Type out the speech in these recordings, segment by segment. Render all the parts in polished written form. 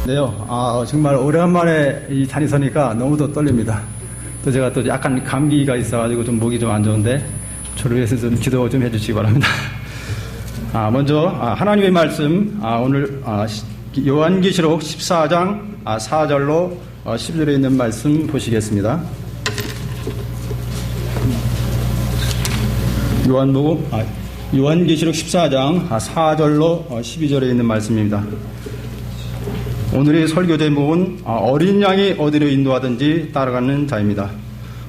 네요. 정말 오랜만에 이 자리 서니까 너무도 떨립니다. 또 제가 또 약간 감기가 있어가지고 좀 목이 좀 안 좋은데 저를 위해서 좀 기도 좀 해주시기 바랍니다. 먼저 하나님의 말씀 오늘 요한계시록 14장 4절로 10절에 있는 말씀 보시겠습니다. 요한계시록 14장 4절로 12절에 있는 말씀입니다. 오늘의 설교 제목은 어린 양이 어디로 인도하든지 따라가는 자입니다.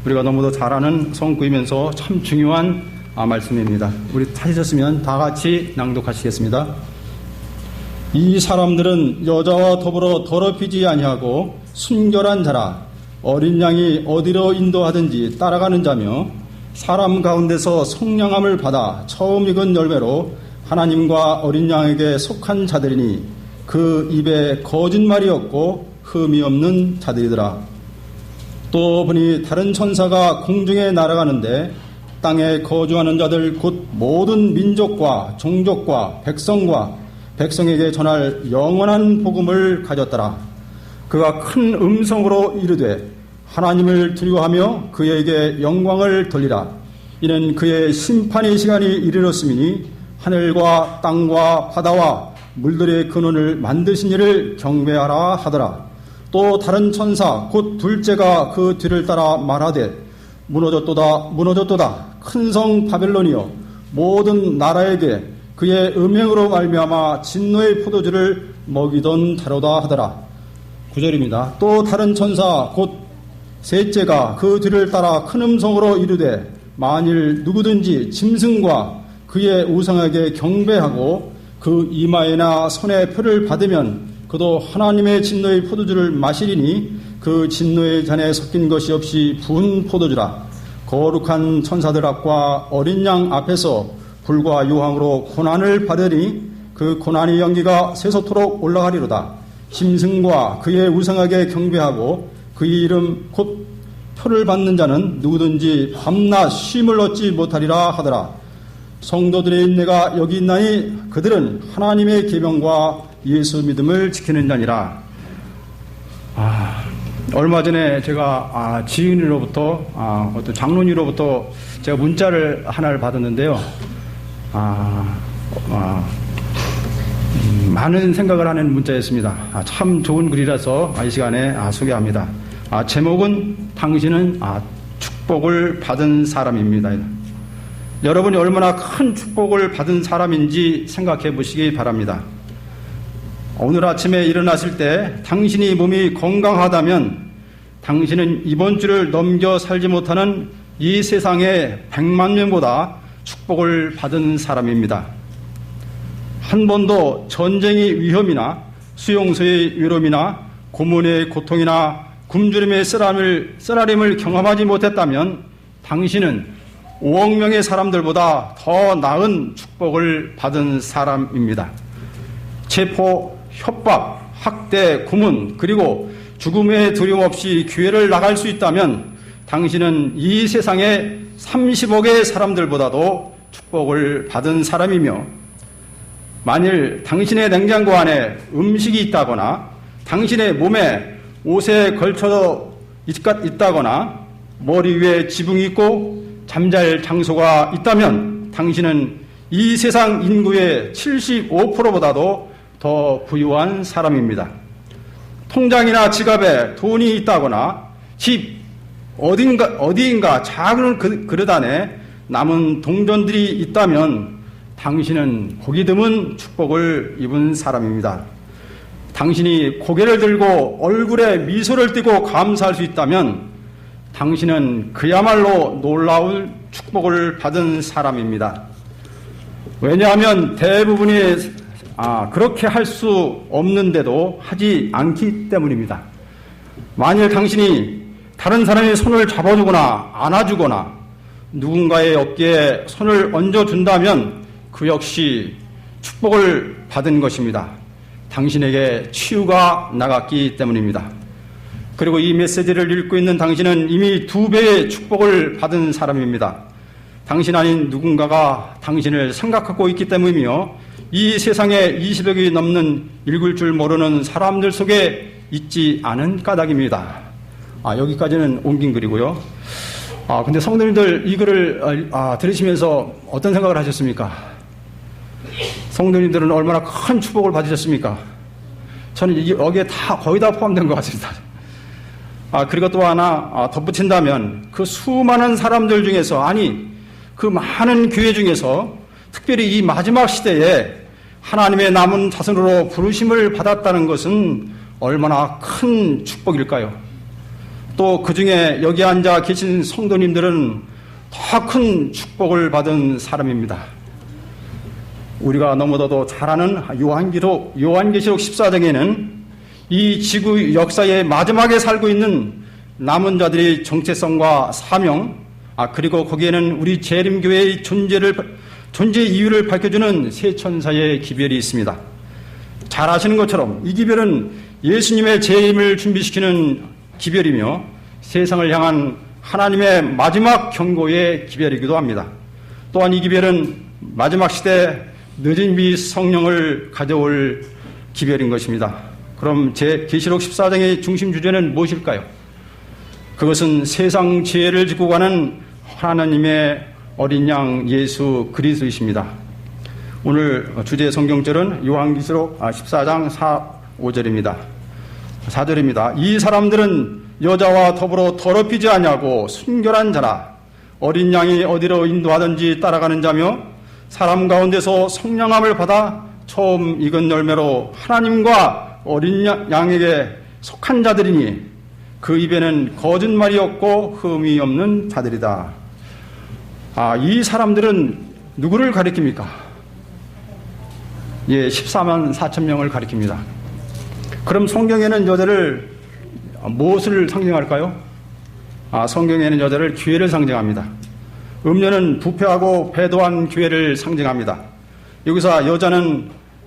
우리가 너무도 잘 아는 성구이면서 참 중요한 말씀입니다. 우리 찾으셨으면 다 같이 낭독하시겠습니다. 이 사람들은 여자와 더불어 더럽히지 아니하고 순결한 자라. 어린 양이 어디로 인도하든지 따라가는 자며 사람 가운데서 성령함을 받아 처음 익은 열매로 하나님과 어린 양에게 속한 자들이니 그 입에 거짓말이 없고 흠이 없는 자들이더라. 또 보니 다른 천사가 공중에 날아가는데 땅에 거주하는 자들 곧 모든 민족과 종족과 백성에게 전할 영원한 복음을 가졌더라. 그가 큰 음성으로 이르되 하나님을 두려워하며 그에게 영광을 돌리라. 이는 그의 심판의 시간이 이르렀음이니 하늘과 땅과 바다와 물들의 근원을 만드신 이를 경배하라 하더라. 또 다른 천사 곧 둘째가 그 뒤를 따라 말하되 무너졌도다 큰 성 바벨론이여 모든 나라에게 그의 음행으로 말미암아 진노의 포도주를 먹이던 자로다 하더라. 9절입니다. 또 다른 천사 곧 셋째가 그 뒤를 따라 큰 음성으로 이르되 만일 누구든지 짐승과 그의 우상에게 경배하고 그 이마에나 손에 표를 받으면 그도 하나님의 진노의 포도주를 마시리니 그 진노의 잔에 섞인 것이 없이 부은 포도주라. 거룩한 천사들 앞과 어린 양 앞에서 불과 유황으로 고난을 받으니 그 고난의 연기가 세서토록 올라가리로다. 짐승과 그의 우상에게 경배하고 그의 이름 곧 표를 받는 자는 누구든지 밤낮 쉼을 얻지 못하리라 하더라. 성도들의 인내가 여기 있나니 그들은 하나님의 계명과 예수 믿음을 지키는 자니라. 얼마 전에 제가 지인으로부터 어떤 장로님으로부터 제가 문자를 하나를 받았는데요. 많은 생각을 하는 문자였습니다. 참 좋은 글이라서 이 시간에 소개합니다. 제목은 당신은 축복을 받은 사람입니다. 여러분이 얼마나 큰 축복을 받은 사람인지 생각해 보시기 바랍니다. 오늘 아침에 일어났을 때 당신이 몸이 건강하다면 당신은 이번 주를 넘겨 살지 못하는 이 세상의 100만 명보다 축복을 받은 사람입니다. 한 번도 전쟁의 위험이나 수용소의 위험이나 고문의 고통이나 굶주림의 쓰라림을 경험하지 못했다면 당신은 5억 명의 사람들보다 더 나은 축복을 받은 사람입니다. 체포, 협박, 학대, 고문, 그리고 죽음의 두려움 없이 교회를 나갈 수 있다면 당신은 이 세상의 30억의 사람들보다도 축복을 받은 사람이며 만일 당신의 냉장고 안에 음식이 있다거나 당신의 몸에 옷에 걸쳐 있다거나 머리 위에 지붕이 있고 잠잘 장소가 있다면 당신은 이 세상 인구의 75%보다도 더 부유한 사람입니다. 통장이나 지갑에 돈이 있다거나 집 어디인가 작은 그릇 안에 남은 동전들이 있다면 당신은 보기 드문 축복을 입은 사람입니다. 당신이 고개를 들고 얼굴에 미소를 띠고 감사할 수 있다면 당신은 그야말로 놀라운 축복을 받은 사람입니다. 왜냐하면 대부분이 그렇게 할 수 없는데도 하지 않기 때문입니다. 만일 당신이 다른 사람의 손을 잡아주거나 안아주거나 누군가의 어깨에 손을 얹어준다면 그 역시 축복을 받은 것입니다. 당신에게 치유가 나갔기 때문입니다. 그리고 이 메시지를 읽고 있는 당신은 이미 2배의 축복을 받은 사람입니다. 당신 아닌 누군가가 당신을 생각하고 있기 때문이며 이 세상에 20억이 넘는 읽을 줄 모르는 사람들 속에 있지 않은 까닭입니다. 여기까지는 옮긴 글이고요. 근데 성도님들 이 글을 들으시면서 어떤 생각을 하셨습니까? 성도님들은 얼마나 큰 축복을 받으셨습니까? 저는 여기에 거의 다 포함된 것 같습니다. 그리고 또 하나 덧붙인다면 그 수많은 사람들 중에서, 그 많은 교회 중에서 특별히 이 마지막 시대에 하나님의 남은 자손으로 부르심을 받았다는 것은 얼마나 큰 축복일까요? 또 그 중에 여기 앉아 계신 성도님들은 더 큰 축복을 받은 사람입니다. 우리가 너무나도 잘 아는 요한계시록 14장에는 이 지구 역사의 마지막에 살고 있는 남은 자들의 정체성과 사명, 그리고 거기에는 우리 재림교회의 존재 이유를 밝혀주는 세 천사의 기별이 있습니다. 잘 아시는 것처럼 이 기별은 예수님의 재림을 준비시키는 기별이며 세상을 향한 하나님의 마지막 경고의 기별이기도 합니다. 또한 이 기별은 마지막 시대 늦은 비 성령을 가져올 기별인 것입니다. 그럼 계시록 14장의 중심 주제는 무엇일까요? 그것은 세상 죄를 짓고 가는 하나님의 어린 양 예수 그리스도이십니다. 오늘 주제 성경절은 요한계시록 14장 5절입니다. 4절입니다. 이 사람들은 여자와 더불어 더럽히지 아니하고 순결한 자라, 어린 양이 어디로 인도하든지 따라가는 자며 사람 가운데서 성령함을 받아 처음 익은 열매로 하나님과 어린 양에게 속한 자들이니 그 입에는 거짓말이 없고 흠이 없는 자들이다. 이 사람들은 누구를 가리킵니까? 14만 4천 명을 가리킵니다. 그럼 성경에는 여자를 무엇을 상징할까요? 성경에는 여자를 교회를 상징합니다. 음료는 부패하고 배도한 교회를 상징합니다. 여기서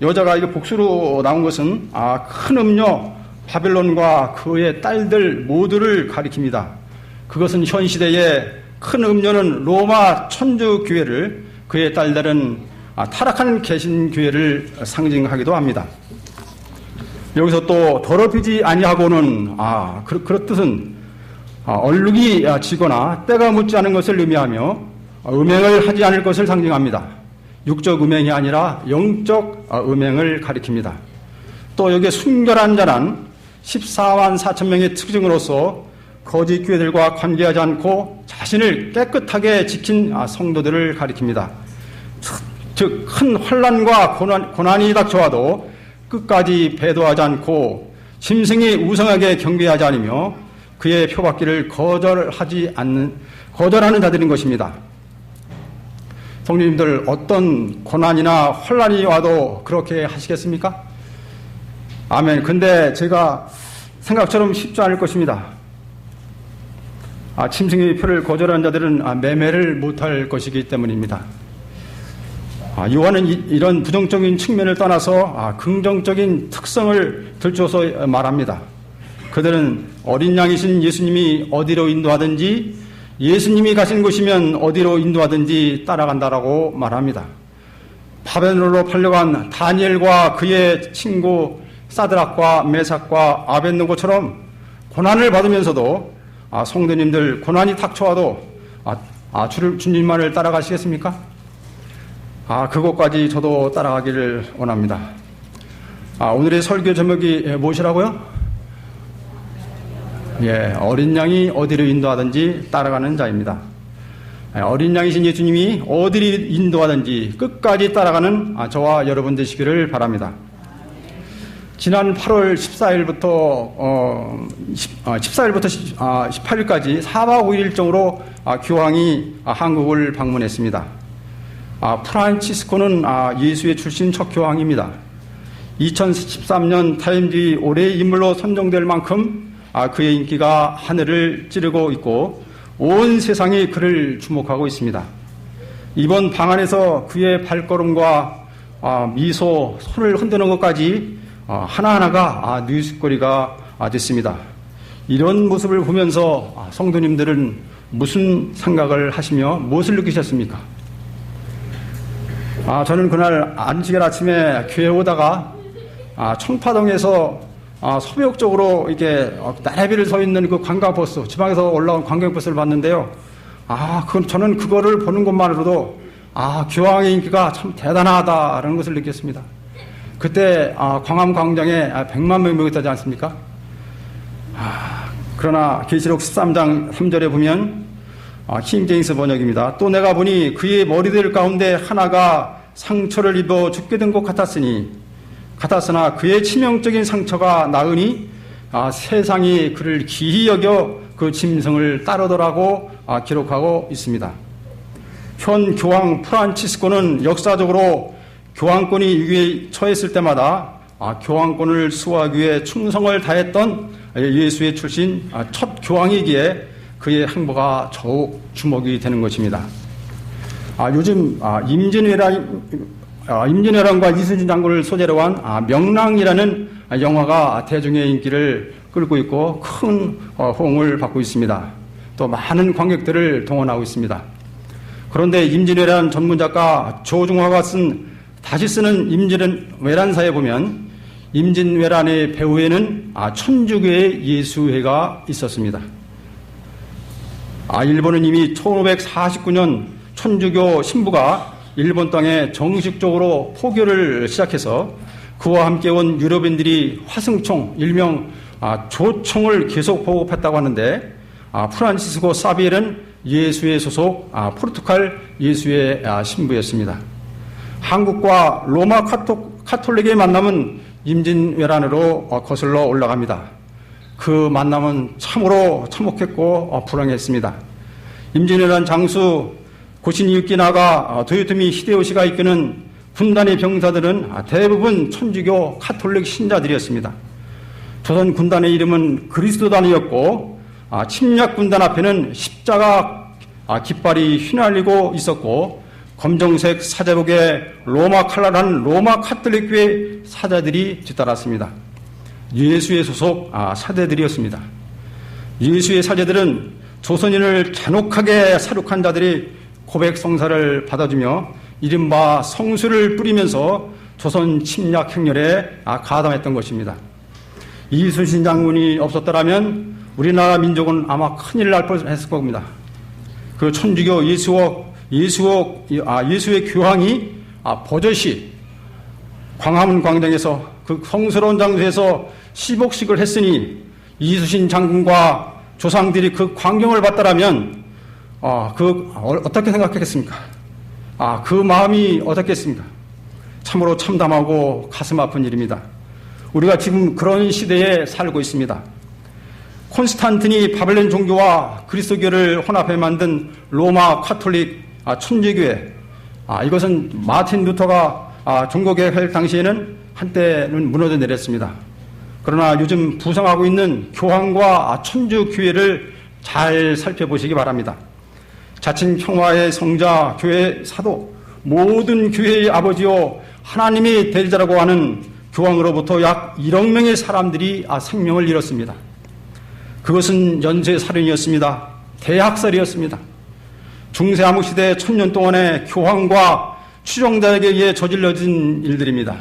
여자가 이게 복수로 나온 것은 큰 음료 바벨론과 그의 딸들 모두를 가리킵니다. 그것은 현 시대의 큰 음료는 로마 천주 교회를, 그의 딸들은 타락한 개신교회를 상징하기도 합니다. 여기서 또 더럽히지 아니하고는 그런 뜻은 얼룩이 지거나 때가 묻지 않은 것을 의미하며 음행을 하지 않을 것을 상징합니다. 육적 음행이 아니라 영적 음행을 가리킵니다. 또 여기에 순결한 자란 14만 4천 명의 특징으로서 거짓 교회들과 관계하지 않고 자신을 깨끗하게 지킨 성도들을 가리킵니다. 즉 큰 환난과 고난이 닥쳐와도 끝까지 배도하지 않고 짐승이 우상하게 경배하지 않으며 그의 표받기를 거절하는 자들인 것입니다. 성도님들, 어떤 고난이나 환난이 와도 그렇게 하시겠습니까? 아멘. 근데 제가 생각처럼 쉽지 않을 것입니다. 짐승의 표를 거절한 자들은 매매를 못할 것이기 때문입니다. 요한은 이런 부정적인 측면을 떠나서 긍정적인 특성을 들춰서 말합니다. 그들은 어린 양이신 예수님이 어디로 인도하든지, 예수님이 가신 곳이면 어디로 인도하든지 따라간다라고 말합니다. 바벨론으로 팔려간 다니엘과 그의 친구 사드락과 메삭과 아벳느고처럼 고난을 받으면서도 성도님들, 고난이 닥쳐와도 주님만을 따라가시겠습니까? 그것까지 저도 따라가기를 원합니다. 오늘의 설교 제목이 무엇이라고요? 어린 양이 어디로 인도하든지 따라가는 자입니다. 어린 양이신 예수님이 어디로 인도하든지 끝까지 따라가는 저와 여러분 되시기를 바랍니다. 지난 8월 14일부터 18일까지 4박 5일 일정으로 교황이 한국을 방문했습니다. 프란치스코는 예수의 출신 첫 교황입니다. 2013년 타임지 올해의 인물로 선정될 만큼 그의 인기가 하늘을 찌르고 있고 온 세상이 그를 주목하고 있습니다. 이번 방안에서 그의 발걸음과 미소, 손을 흔드는 것까지 하나하나가 뉴스거리가 됐습니다. 이런 모습을 보면서 성도님들은 무슨 생각을 하시며 무엇을 느끼셨습니까? 저는 그날 안식일 아침에 교회 오다가 청파동에서 서벽 쪽으로 이렇게 나래비를 서 있는 그 관광버스, 지방에서 올라온 관광버스를 봤는데요. 저는 그거를 보는 것만으로도 교황의 인기가 참 대단하다라는 것을 느꼈습니다. 그때 광화문 광장에 100만 명이 모였다지 않습니까? 그러나 계시록 13장 3절에 보면 킹제임스 번역입니다. 또 내가 보니 그의 머리들 가운데 하나가 상처를 입어 죽게 된 것 같았으나 그의 치명적인 상처가 나으니 세상이 그를 기히 여겨 그 짐승을 따르더라고 기록하고 있습니다. 현 교황 프란치스코는 역사적으로 교황권이 위기에 처했을 때마다 교황권을 수호하기 위해 충성을 다했던 예수의 출신 첫 교황이기에 그의 행보가 더욱 주목이 되는 것입니다. 요즘 임진왜란과 이순신 장군을 소재로 한 명랑이라는 영화가 대중의 인기를 끌고 있고 큰 호응을 받고 있습니다. 또 많은 관객들을 동원하고 있습니다. 그런데 임진왜란 전문작가 조중화가 다시 쓰는 임진왜란사에 보면 임진왜란의 배후에는 천주교의 예수회가 있었습니다. 일본은 이미 1549년 천주교 신부가 일본 땅에 정식적으로 포교를 시작해서 그와 함께 온 유럽인들이 화승총, 일명 조총을 계속 보급했다고 하는데 프란치스코 사비엘은 예수회 소속 포르투갈 예수회 신부였습니다. 한국과 로마 카톨릭의 만남은 임진왜란으로 거슬러 올라갑니다. 그 만남은 참으로 참혹했고 불행했습니다. 임진왜란 장수 고신이 유키나가 도요토미 히데요시가 이끄는 군단의 병사들은 대부분 천주교 카톨릭 신자들이었습니다. 조선 군단의 이름은 그리스도단이었고 침략 군단 앞에는 십자가 깃발이 휘날리고 있었고 검정색 사제복에 로마 칼날한 로마 카톨릭 교회 사자들이 뒤따랐습니다. 예수의 소속 사제들이었습니다. 예수의 사제들은 조선인을 잔혹하게 살육한 자들이 고백 성사를 받아주며 이른바 성수를 뿌리면서 조선 침략 행렬에 가담했던 것입니다. 이순신 장군이 없었더라면 우리나라 민족은 아마 큰일 날 뻔했을 겁니다. 그 천주교 예수의 교황이 버젓이 광화문 광장에서 그 성스러운 장소에서 시복식을 했으니 이순신 장군과 조상들이 그 광경을 봤더라면 어떻게 생각했겠습니까? 그 마음이 어떻겠습니까? 참으로 참담하고 가슴 아픈 일입니다. 우리가 지금 그런 시대에 살고 있습니다. 콘스탄틴이 바벨론 종교와 그리스도교를 혼합해 만든 로마 카톨릭 천주교회, 이것은 마틴 루터가 종교개혁할 당시에는 한때는 무너져 내렸습니다. 그러나 요즘 부상하고 있는 교황과 천주교회를 잘 살펴보시기 바랍니다. 자칭 평화의 성자, 교회 사도, 모든 교회의 아버지요 하나님의 대리자라고 하는 교황으로부터 약 1억 명의 사람들이 생명을 잃었습니다. 그것은 연쇄살인이었습니다. 대학살이었습니다. 중세 암흑시대 1000년 동안의 교황과 추종자에게 의해 저질러진 일들입니다.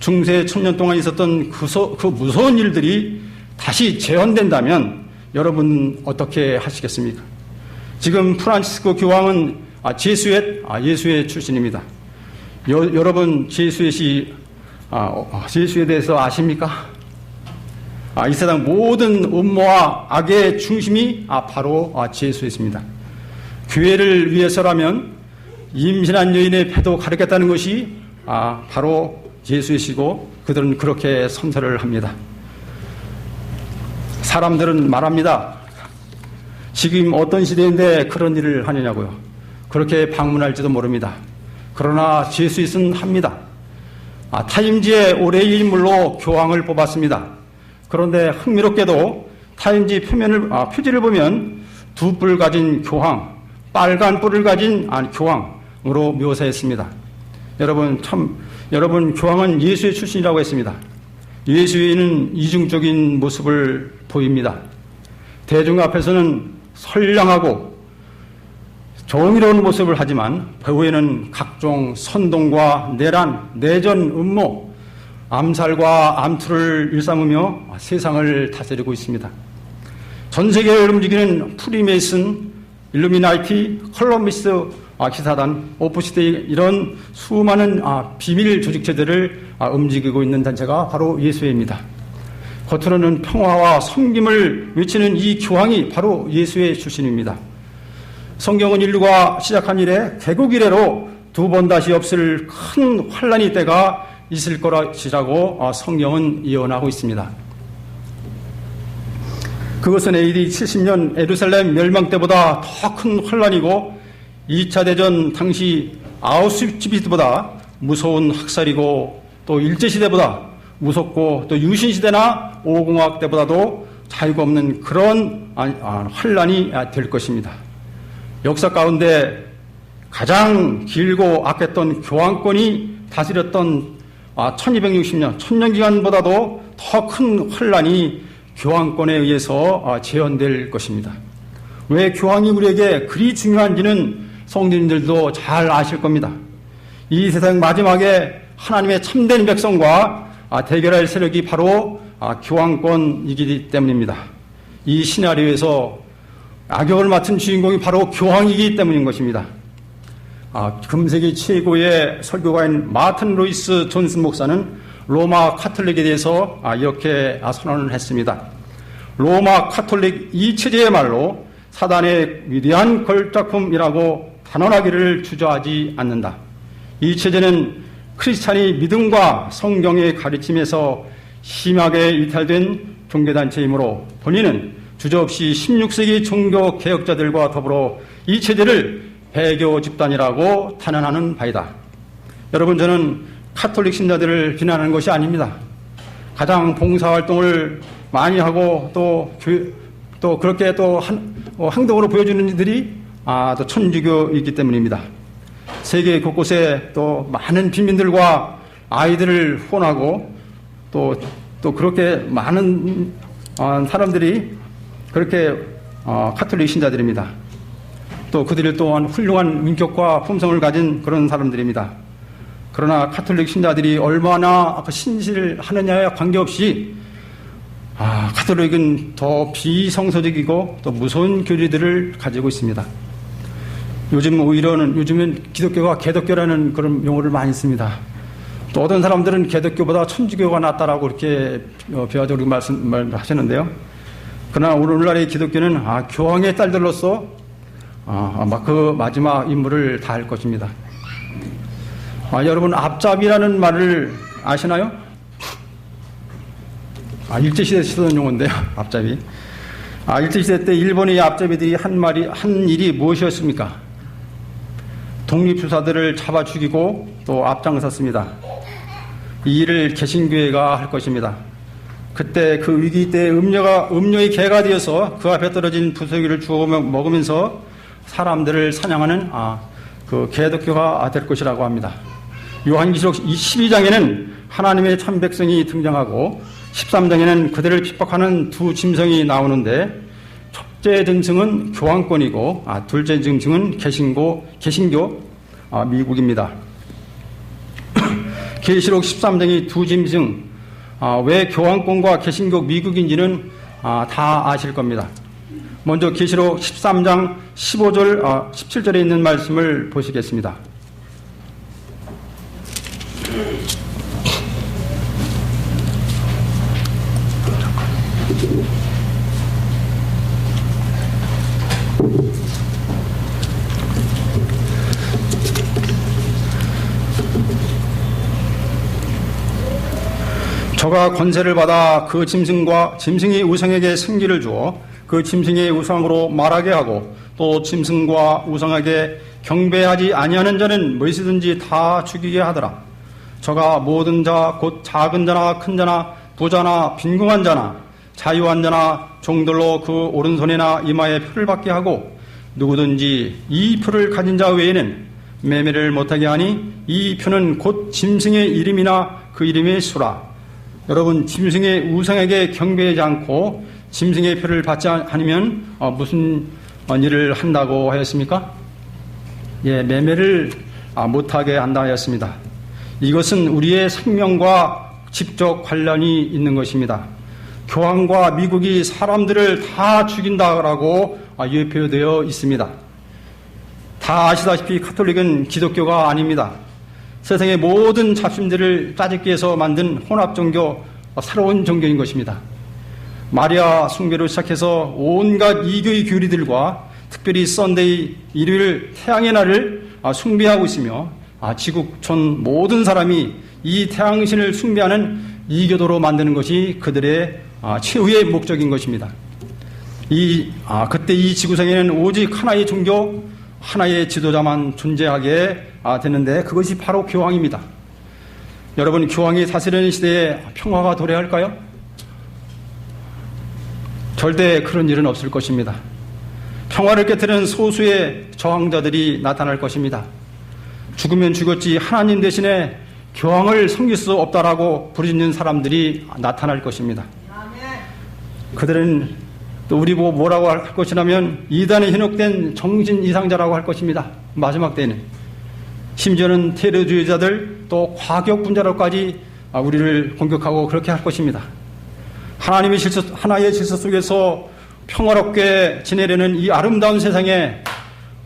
중세 1000년 동안 있었던 그 무서운 일들이 다시 재현된다면 여러분 어떻게 하시겠습니까? 지금 프란치스코 교황은 예수의 출신입니다. 여러분 제수의 대해서 아십니까? 이 세상 모든 음모와 악의 중심이 바로 제수였습니다. 교회를 위해서라면 임신한 여인의 배도 가르겠다는 것이 바로 예수이시고 그들은 그렇게 선서를 합니다. 사람들은 말합니다. 지금 어떤 시대인데 그런 일을 하느냐고요. 그렇게 방문할지도 모릅니다. 그러나 제수잇은 합니다. 타임지의 올해의 인물로 교황을 뽑았습니다. 그런데 흥미롭게도 타임지 표지를 보면 두 뿔 가진 교황, 빨간 뿔을 가진 교황으로 묘사했습니다. 여러분 교황은 예수의 출신이라고 했습니다. 예수에는 이중적인 모습을 보입니다. 대중 앞에서는 선량하고 정의로운 모습을 하지만 배후에는 각종 선동과 내란, 내전 음모, 암살과 암투를 일삼으며 세상을 다스리고 있습니다. 전 세계를 움직이는 프리메이슨, 일루미나이티, 컬럼비스 기사단, 오프시데이 이런 수많은 비밀 조직체들을 움직이고 있는 단체가 바로 예수회입니다. 겉으로는 평화와 섬김을 외치는 이 교황이 바로 예수의 출신입니다. 성경은 인류가 시작한 이래 개국 이래로 두 번 다시 없을 큰 환란의 때가 있을 것이라고 성경은 예언하고 있습니다. 그것은 AD 70년 예루살렘 멸망 때보다 더 큰 환란이고 2차 대전 당시 아우슈비츠보다 무서운 학살이고 또 일제시대보다 무섭고 또 유신시대나 오공학 때보다도 자유가 없는 그런 환란이 될 것입니다. 역사 가운데 가장 길고 악했던 교황권이 다스렸던 1260년, 천년 기간보다도 더 큰 환란이 교황권에 의해서 재현될 것입니다. 왜 교황이 우리에게 그리 중요한지는 성도님들도 잘 아실 겁니다. 이 세상 마지막에 하나님의 참된 백성과 대결할 세력이 바로 교황권이기 때문입니다. 이 시나리오에서 악역을 맡은 주인공이 바로 교황이기 때문인 것입니다. 금세기 최고의 설교가인 마틴 로이스 존슨 목사는 로마 카톨릭에 대해서 이렇게 선언을 했습니다. 로마 카톨릭 이 체제의말로 사단의 위대한 걸작품이라고 단언하기를 주저하지 않는다. 이 체제는 크리스찬이 믿음과 성경의 가르침에서 심하게 이탈된 종교단체이므로 본인은 주저없이 16세기 종교개혁자들과 더불어 이 체제를 배교 집단이라고 탄원하는 바이다. 여러분, 저는 카톨릭 신자들을 비난하는 것이 아닙니다. 가장 봉사활동을 많이 하고 또 그렇게 또 행동으로 보여주는 이들이 또 천주교이기 때문입니다. 세계 곳곳에 또 많은 빈민들과 아이들을 후원하고 또 그렇게 많은 사람들이 그렇게 카톨릭 신자들입니다. 또 그들이 또한 훌륭한 인격과 품성을 가진 그런 사람들입니다. 그러나 카톨릭 신자들이 얼마나 신실하느냐에 관계없이 카톨릭은 더 비성서적이고 또 무서운 교리들을 가지고 있습니다. 요즘은 기독교가 개독교라는 그런 용어를 많이 씁니다. 또 어떤 사람들은 개독교보다 천주교가 낫다라고 이렇게 비하적으로 말하시는데요. 그러나 오늘날의 기독교는 교황의 딸들로서 그 마지막 임무를 다할 것입니다. 여러분, 앞잡이라는 말을 아시나요? 일제시대 쓰던 용어인데요. 앞잡이. 일제시대 때 일본의 앞잡이들이 한 일이 무엇이었습니까? 독립투사들을 잡아 죽이고 또 앞장섰습니다. 이 일을 개신교회가 할 것입니다. 그때 그 위기 때 음료의 개가 되어서 그 앞에 떨어진 부서기를 주워 먹으면서 사람들을 사냥하는 그 개독교가 될 것이라고 합니다. 요한계시록 12장에는 하나님의 참 백성이 등장하고 13장에는 그들을 핍박하는 두 짐승이 나오는데 첫째 짐승은 교황권이고 둘째 짐승은 개신교 미국입니다. 계시록 13장의 두 짐승, 왜 교황권과 개신교 미국인지는 다 아실 겁니다. 먼저 계시록 13장 15절, 17절에 있는 말씀을 보시겠습니다. 저가 권세를 받아 그 짐승이 우상에게 생기를 주어 그 짐승의 우상으로 말하게 하고 또 짐승과 우상에게 경배하지 아니하는 자는 무엇이든지 다 죽이게 하더라. 저가 모든 자 곧 작은 자나 큰 자나 부자나 빈궁한 자나 자유한 자나 종들로 그 오른손이나 이마에 표를 받게 하고 누구든지 이 표를 가진 자 외에는 매매를 못하게 하니 이 표는 곧 짐승의 이름이나 그 이름의 수라. 여러분, 짐승의 우상에게 경배하지 않고 짐승의 표를 받지 않으면 무슨 일을 한다고 하였습니까? 매매를 못하게 한다 하였습니다. 이것은 우리의 생명과 직접 관련이 있는 것입니다. 교황과 미국이 사람들을 다 죽인다라고 예표되어 있습니다. 다 아시다시피 카톨릭은 기독교가 아닙니다. 세상의 모든 잡신들을 짜집기 위해서 만든 혼합 종교, 새로운 종교인 것입니다. 마리아 숭배로 시작해서 온갖 이교의 교리들과 특별히 썬데이, 일요일 태양의 날을 숭배하고 있으며 지구촌 모든 사람이 이 태양신을 숭배하는 이교도로 만드는 것이 그들의 최후의 목적인 것입니다. 그때 이 지구상에는 오직 하나의 종교, 하나의 지도자만 존재하게 되는데 그것이 바로 교황입니다. 여러분, 교황이 다스리는 시대에 평화가 도래할까요? 절대 그런 일은 없을 것입니다. 평화를 깨뜨리는 소수의 저항자들이 나타날 것입니다. 죽으면 죽었지 하나님 대신에 교황을 섬길 수 없다라고 부르짖는 사람들이 나타날 것입니다. 그들은 또 우리 보고 뭐라고 할 것이라면 이단에 현혹된 정신 이상자라고 할 것입니다. 마지막 때에는 심지어는 테러주의자들 또 과격분자로까지 우리를 공격하고 그렇게 할 것입니다. 하나님의 하나의 질서 속에서 평화롭게 지내려는 이 아름다운 세상에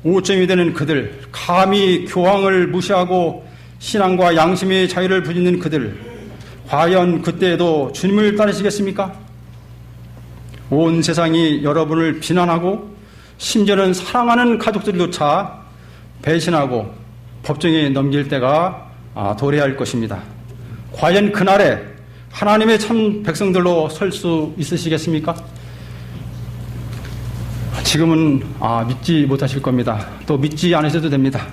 오점이 되는 그들, 감히 교황을 무시하고 신앙과 양심의 자유를 부짖는 그들, 과연 그때에도 주님을 따르시겠습니까? 온 세상이 여러분을 비난하고 심지어는 사랑하는 가족들조차 배신하고 법정에 넘길 때가 도래할 것입니다. 과연 그날에 하나님의 참 백성들로 설 수 있으시겠습니까? 지금은 믿지 못하실 겁니다. 또 믿지 않으셔도 됩니다.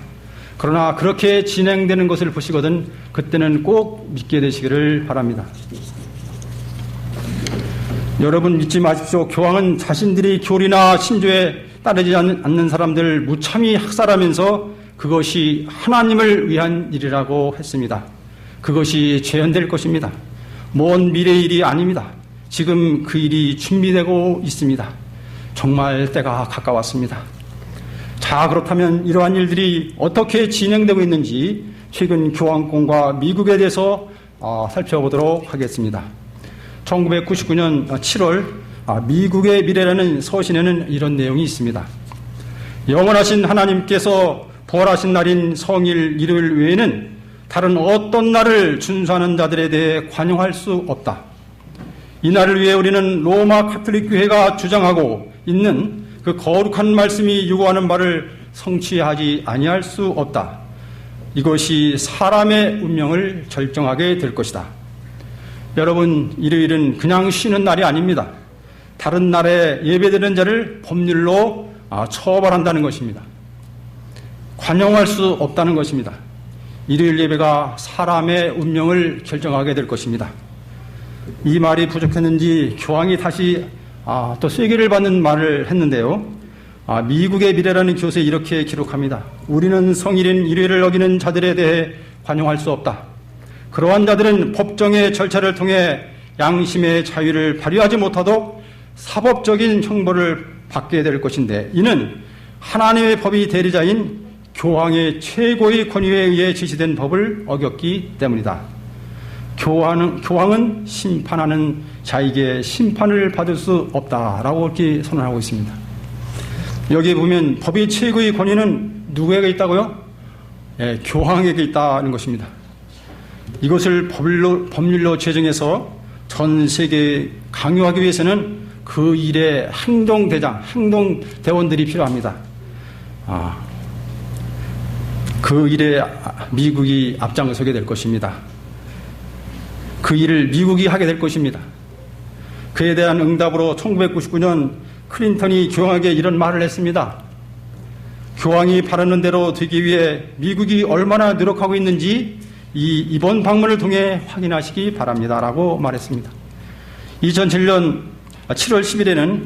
그러나 그렇게 진행되는 것을 보시거든 그때는 꼭 믿게 되시기를 바랍니다. 여러분, 믿지 마십시오. 교황은 자신들이 교리나 신조에 따르지 않는 사람들을 무참히 학살하면서 그것이 하나님을 위한 일이라고 했습니다. 그것이 재현될 것입니다. 먼 미래의 일이 아닙니다. 지금 그 일이 준비되고 있습니다. 정말 때가 가까웠습니다. 자, 그렇다면 이러한 일들이 어떻게 진행되고 있는지 최근 교황권과 미국에 대해서 살펴보도록 하겠습니다. 1999년 7월 미국의 미래라는 서신에는 이런 내용이 있습니다. 영원하신 하나님께서 부활하신 날인 성일 일요일 외에는 다른 어떤 날을 준수하는 자들에 대해 관용할 수 없다. 이 날을 위해 우리는 로마 카톨릭 교회가 주장하고 있는 그 거룩한 말씀이 요구하는 바를 성취하지 아니할 수 없다. 이것이 사람의 운명을 결정하게 될 것이다. 여러분, 일요일은 그냥 쉬는 날이 아닙니다. 다른 날에 예배드리는 자를 법률로 처벌한다는 것입니다. 관용할 수 없다는 것입니다. 일요일 예배가 사람의 운명을 결정하게 될 것입니다. 이 말이 부족했는지 교황이 다시 또 쐐기를 받는 말을 했는데요. 미국의 미래라는 교서에 이렇게 기록합니다. 우리는 성일인 일요일을 어기는 자들에 대해 관용할 수 없다. 그러한 자들은 법정의 절차를 통해 양심의 자유를 발휘하지 못하도록 사법적인 형벌을 받게 될 것인데 이는 하나님의 법이 대리자인 교황의 최고의 권위에 의해 지시된 법을 어겼기 때문이다. 교황은 심판하는 자에게 심판을 받을 수 없다라고 이렇게 선언하고 있습니다. 여기 보면 법의 최고의 권위는 누구에게 있다고요? 교황에게 있다는 것입니다. 이것을 법률로 제정해서 전 세계에 강요하기 위해서는 그 일의 행동대장, 행동대원들이 필요합니다. 그 일에 미국이 앞장서게 될 것입니다. 그 일을 미국이 하게 될 것입니다. 그에 대한 응답으로 1999년 클린턴이 교황에게 이런 말을 했습니다. 교황이 바라는 대로 되기 위해 미국이 얼마나 노력하고 있는지 이번 방문을 통해 확인하시기 바랍니다. 라고 말했습니다. 2007년 7월 10일에는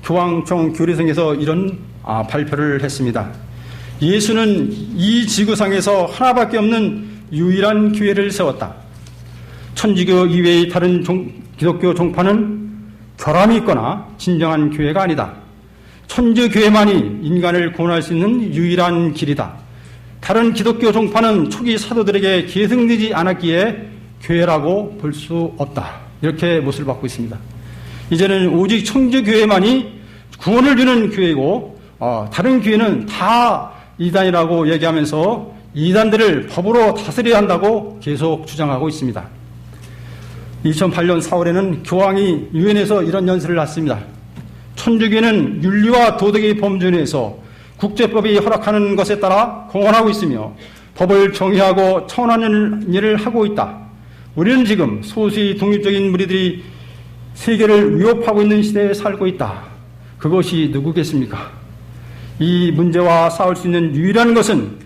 교황청 교리성에서 이런 발표를 했습니다. 예수는 이 지구상에서 하나밖에 없는 유일한 교회를 세웠다. 천주교 이외의 다른 기독교 종파는 결함이 있거나 진정한 교회가 아니다. 천주교회만이 인간을 구원할 수 있는 유일한 길이다. 다른 기독교 종파는 초기 사도들에게 계승되지 않았기에 교회라고 볼 수 없다. 이렇게 못을 받고 있습니다. 이제는 오직 청주교회만이 구원을 주는 교회고 다른 교회는 다 이단이라고 얘기하면서 이단들을 법으로 다스려야 한다고 계속 주장하고 있습니다. 2008년 4월에는 교황이 유엔에서 이런 연설을 했습니다. 천주교회는 윤리와 도덕의 범주 내에서 국제법이 허락하는 것에 따라 공헌하고 있으며 법을 정의하고 청원하는 일을 하고 있다. 우리는 지금 소수의 독립적인 무리들이 세계를 위협하고 있는 시대에 살고 있다. 그것이 누구겠습니까? 이 문제와 싸울 수 있는 유일한 것은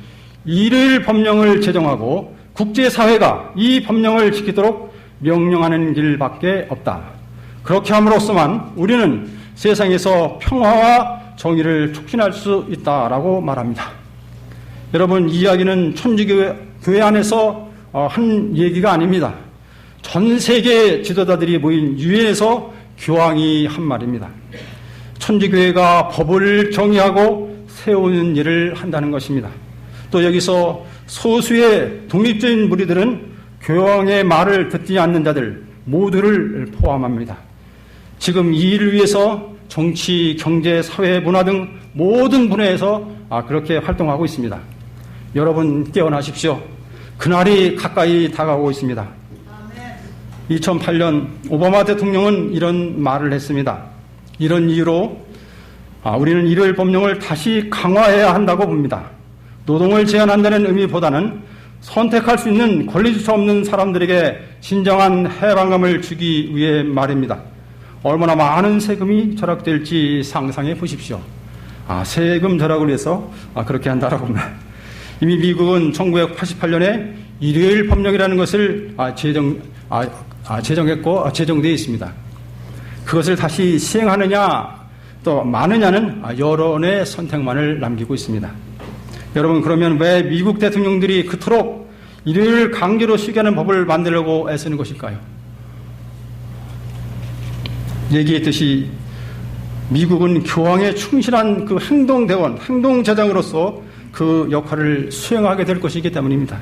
일요일 법령을 제정하고 국제사회가 이 법령을 지키도록 명령하는 길밖에 없다. 그렇게 함으로써만 우리는 세상에서 평화와 정의를 촉진할 수 있다라고 말합니다. 여러분, 이 이야기는 천주교회 안에서 한 얘기가 아닙니다. 전 세계 지도자들이 모인 유엔에서 교황이 한 말입니다. 천주교회가 법을 정의하고 세우는 일을 한다는 것입니다. 또 여기서 소수의 독립적인 무리들은 교황의 말을 듣지 않는 자들 모두를 포함합니다. 지금 이 일을 위해서 정치, 경제, 사회, 문화 등 모든 분야에서 그렇게 활동하고 있습니다. 여러분 깨어나십시오. 그날이 가까이 다가오고 있습니다. 2008년 오바마 대통령은 이런 말을 했습니다. 이런 이유로 우리는 일요일 법령을 다시 강화해야 한다고 봅니다. 노동을 제한한다는 의미보다는 선택할 수 있는 권리조차 없는 사람들에게 진정한 해방감을 주기 위해 말입니다. 얼마나 많은 세금이 절약될지 상상해 보십시오. 세금 절약을 위해서 그렇게 한다라고 합니다. 이미 미국은 1988년에 일요일 법령이라는 것을 제정했고 제정되어 있습니다. 그것을 다시 시행하느냐 또 마느냐는 여론의 선택만을 남기고 있습니다. 여러분, 그러면 왜 미국 대통령들이 그토록 일요일 강제로 쉬게 하는 법을 만들려고 애쓰는 것일까요? 얘기했듯이 미국은 교황에 충실한 그 행동대원, 행동제장으로서 그 역할을 수행하게 될 것이기 때문입니다.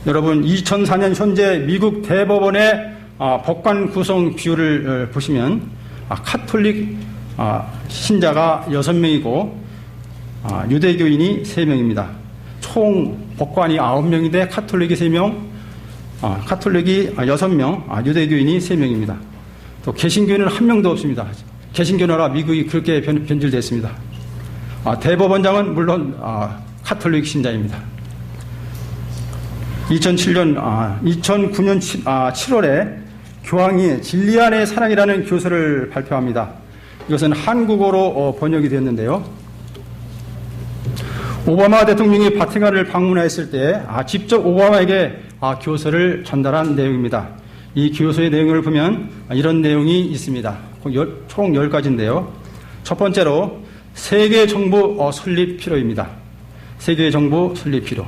여러분, 2004년 현재 미국 대법원의 법관 구성 비율을 보시면 카톨릭 신자가 6명이고 유대교인이 3명입니다. 총 법관이 9명인데 카톨릭이 3명, 카톨릭이 6명, 유대교인이 3명입니다. 또 개신교인은 1명도 없습니다. 개신교나라 미국이 그렇게 변질됐습니다. 대법원장은 물론 카톨릭 신자입니다. 2009년 7월에 교황이 진리 안의 사랑이라는 교서를 발표합니다. 이것은 한국어로 번역이 되었는데요. 오바마 대통령이 바티칸을 방문했을 때 직접 오바마에게 교서를 전달한 내용입니다. 이 교서의 내용을 보면 이런 내용이 있습니다. 총 10가지인데요. 첫 번째로 세계 정부 설립 필요입니다. 세계 정부 설립 필요.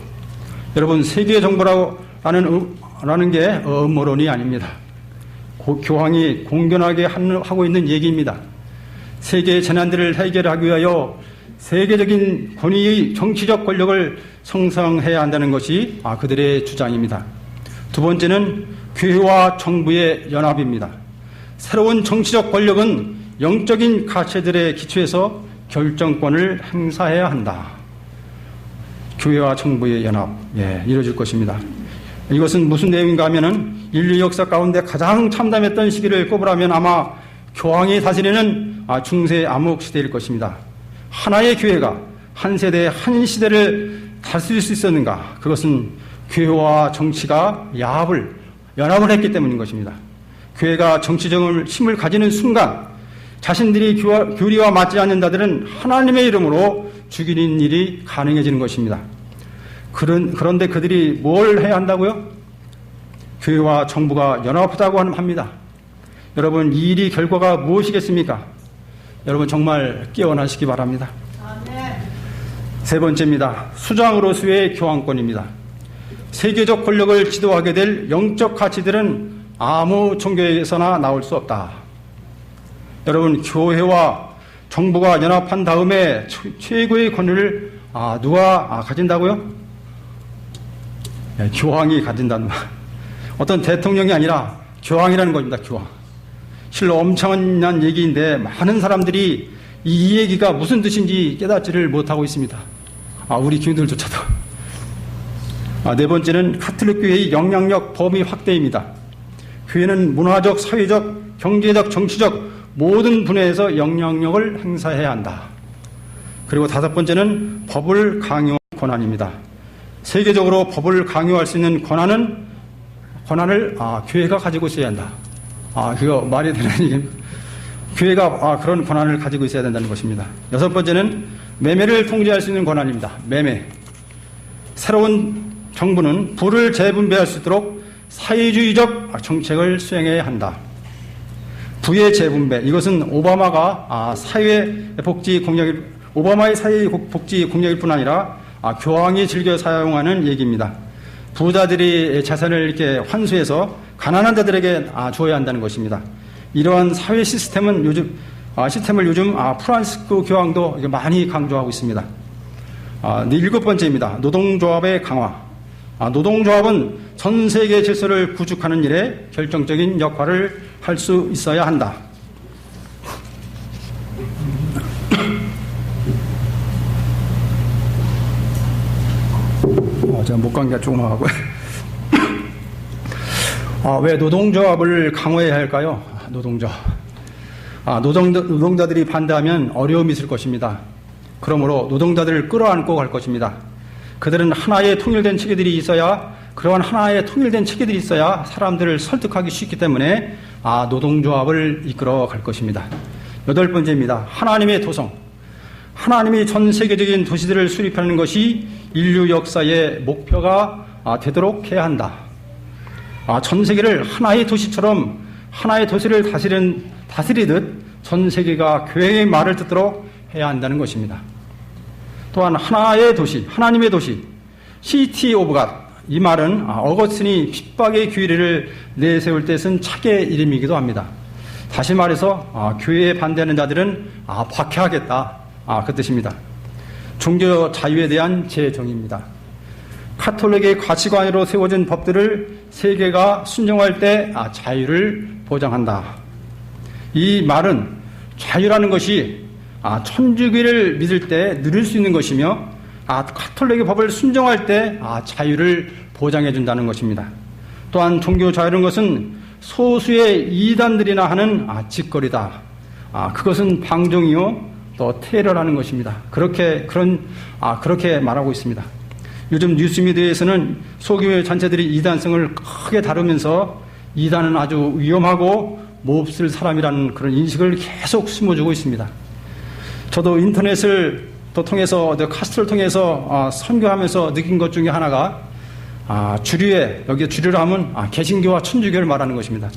여러분, 세계 정부라는 게 음모론이 아닙니다. 교황이 공견하게 하고 있는 얘기입니다. 세계의 재난들을 해결하기 위하여 세계적인 권위의 정치적 권력을 형성해야 한다는 것이 그들의 주장입니다. 두 번째는 교회와 정부의 연합입니다. 새로운 정치적 권력은 영적인 가치들에 기초해서 결정권을 행사해야 한다. 교회와 정부의 연합, 이루어질 것입니다. 이것은 무슨 내용인가 하면은 인류 역사 가운데 가장 참담했던 시기를 꼽으라면 아마 교황이 다스리는 중세 암흑 시대일 것입니다. 하나의 교회가 한 세대, 한 시대를 다스릴 수 있었는가? 그것은 교회와 정치가 연합을 했기 때문인 것입니다. 교회가 정치적인 힘을 가지는 순간 자신들이 교리와 맞지 않는 자들은 하나님의 이름으로 죽이는 일이 가능해지는 것입니다. 그런데 그들이 뭘 해야 한다고요? 교회와 정부가 연합하자고 합니다. 여러분, 이 일이 결과가 무엇이겠습니까? 여러분, 정말 깨어나시기 바랍니다. 세 번째입니다. 수장으로서의 교황권입니다. 세계적 권력을 지도하게 될 영적 가치들은 아무 종교에서나 나올 수 없다. 여러분, 교회와 정부가 연합한 다음에 최고의 권위를 누가 가진다고요? 교황이 가진다는 말. 어떤 대통령이 아니라 교황이라는 겁니다. 교황. 실로 엄청난 얘기인데 많은 사람들이 이 얘기가 무슨 뜻인지 깨닫지를 못하고 있습니다. 우리 교인들조차도. 네 번째는 가톨릭 교회의 영향력 범위 확대입니다. 교회는 문화적, 사회적, 경제적, 정치적 모든 분야에서 영향력을 행사해야 한다. 그리고 다섯 번째는 법을 강요할 권한입니다. 세계적으로 법을 강요할 수 있는 권한을 교회가 가지고 있어야 한다. 그거 말이 되는 얘기입니다. 교회가 그런 권한을 가지고 있어야 된다는 것입니다. 여섯 번째는 매매를 통제할 수 있는 권한입니다. 매매. 새로운 정부는 부를 재분배할 수 있도록 사회주의적 정책을 수행해야 한다. 부의 재분배. 이것은 오바마의 사회복지 공약일 뿐 아니라 교황이 즐겨 사용하는 얘기입니다. 부자들이 재산을 이렇게 환수해서 가난한 자들에게 줘야 한다는 것입니다. 이러한 사회 시스템을 요즘 프란시스코 교황도 많이 강조하고 있습니다. 일곱 번째입니다. 노동조합의 강화. 노동조합은 전 세계 질서를 구축하는 일에 결정적인 역할을 할 수 있어야 한다. 제가 목감기가 조금 하고. 왜 노동조합을 강화해야 할까요? 노동조합. 노동자들이 반대하면 어려움이 있을 것입니다. 그러므로 노동자들을 끌어안고 갈 것입니다. 그들은 하나의 통일된 체계들이 있어야, 그러한 하나의 통일된 체계들이 있어야 사람들을 설득하기 쉽기 때문에 노동조합을 이끌어 갈 것입니다. 여덟 번째입니다. 하나님의 도성. 하나님이 전 세계적인 도시들을 수립하는 것이 인류 역사의 목표가 되도록 해야 한다. 전 세계를 하나의 도시처럼 하나의 도시를 다스리듯 전 세계가 교회의 말을 듣도록 해야 한다는 것입니다. 또한 하나의 도시, 하나님의 도시, 시티 오브 갓. 이 말은 어거스틴이 핍박의 규례를 내세울 때 쓴 책의 이름이기도 합니다. 다시 말해서 교회에 반대하는 자들은 박해하겠다. 그 뜻입니다. 종교 자유에 대한 재정의입니다. 카톨릭의 가치관으로 세워진 법들을 세계가 순종할 때 자유를 보장한다. 이 말은 자유라는 것이 천주교를 믿을 때 누릴 수 있는 것이며 카톨릭의 법을 순종할 때 자유를 보장해 준다는 것입니다. 또한 종교 자유라는 것은 소수의 이단들이나 하는 짓거리다. 그것은 방종이요 또 테러라는 것입니다. 그렇게 말하고 있습니다. 요즘 뉴스미디어에서는 소교회 단체들이 이단성을 크게 다루면서 이단은 아주 위험하고 몹쓸 사람이라는 그런 인식을 계속 심어주고 있습니다. 저도 인터넷을 또 통해서, 카스트를 통해서 선교하면서 느낀 것 중에 하나가 여기 주류라 하면 개신교와 천주교를 말하는 것입니다.